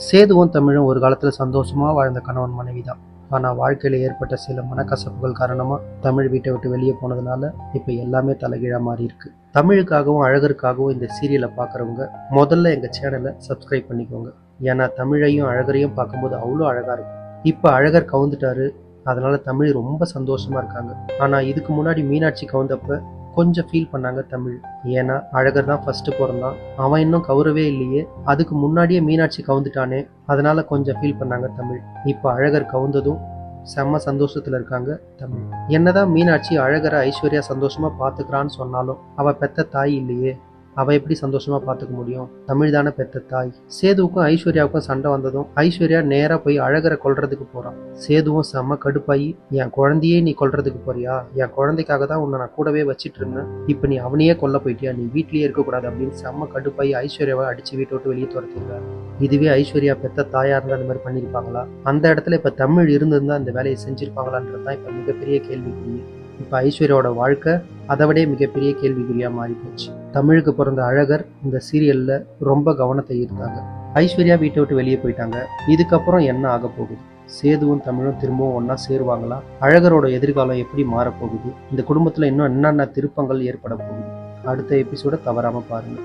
சேதுவும் தமிழும் ஒரு காலத்துல சந்தோஷமா வாழ்ந்த கணவன் மனைவி தான். ஆனா வாழ்க்கையில ஏற்பட்ட சில மனக்கசப்புகள் காரணமா தமிழ் வீட்டை விட்டு வெளியே போனதுனால இப்ப எல்லாமே தலைகீழா மாறி இருக்கு. தமிழுக்காகவும் அழகருக்காகவும் இந்த சீரியலை பாக்குறவங்க முதல்ல எங்க சேனலை சப்ஸ்கிரைப் பண்ணிக்கோங்க. ஏன்னா தமிழையும் அழகரையும் பார்க்கும்போது அவ்வளோ அழகா இருக்கும். இப்ப அழகர் கவுந்துட்டாரு, அதனால தமிழ் ரொம்ப சந்தோஷமா இருக்காங்க. ஆனா இதுக்கு முன்னாடி மீனாட்சி கவுந்தப்ப கொஞ்சம் ஃபீல் பண்ணாங்க தமிழ். ஏன்னா அழகர் தான் ஃபர்ஸ்ட் பிறந்தான், அவன் இன்னும் கௌரவே இல்லையே, அதுக்கு முன்னாடியே மீனாட்சி கவுந்துட்டானே, அதனால கொஞ்சம் ஃபீல் பண்ணாங்க தமிழ். இப்ப அழகர் கவுந்ததும் செம்ம சந்தோஷத்துல இருக்காங்க தமிழ். என்னதான் மீனாட்சி அழகரை ஐஸ்வர்யா சந்தோஷமா பாத்துக்கிறான்னு சொன்னாலும் அவ பெத்த தாய் இல்லையே, அவ எப்படி சந்தோஷமா பாத்துக்க முடியும்? தமிழ் தானே பெத்த தாய். சேதுவுக்கும் ஐஸ்வர்யாவுக்கும் சண்டை வந்ததும் ஐஸ்வர்யா நேரா போய் அழகரை கொல்றதுக்கு போறான். சேதுவும் செம்ம கடுப்பாயி, என் குழந்தையே நீ கொல்றதுக்கு போறியா? என் குழந்தைக்காக தான் உன்னை நான் கூடவே வச்சிட்டு இருந்தேன், இப்ப நீ அவனையே கொல்ல போயிட்டியா? நீ வீட்லயே இருக்கக்கூடாது அப்படின்னு செம்ம கடுப்பாயி ஐஸ்வர்யாவை அடிச்சு வீட்டை விட்டு வெளியே துரத்திடுறாரு. இதுவே ஐஸ்வர்யா பெத்த தாயா இருந்தா அந்த மாதிரி பண்ணிருப்பாங்களா? அந்த இடத்துல இப்ப தமிழ் இருந்திருந்தா இந்த வேலையை செஞ்சிருப்பாங்களான்றதுதான் இப்ப மிகப்பெரிய கேள்விக்குறி. இப்ப ஐஸ்வர்யாவோட வாழ்க்கை அதை விட மிகப்பெரிய கேள்விக்குறியா மாறி போச்சு. தமிழுக்கு பிறந்த அழகர் இந்த சீரியல்ல ரொம்ப கவனத்தை ஈர்த்தாங்க. ஐஸ்வர்யா வீட்டை விட்டு வெளியே போயிட்டாங்க. இதுக்கப்புறம் என்ன ஆக போகுது? சேதுவும் தமிழும் திரும்பவும் ஒன்னா சேருவாங்களா? அழகரோட எதிர்காலம் எப்படி மாறப்போகுது? இந்த குடும்பத்துல இன்னும் என்னென்ன திருப்பங்கள் ஏற்பட போகுது? அடுத்த எபிசோட தவறாம பாருங்க.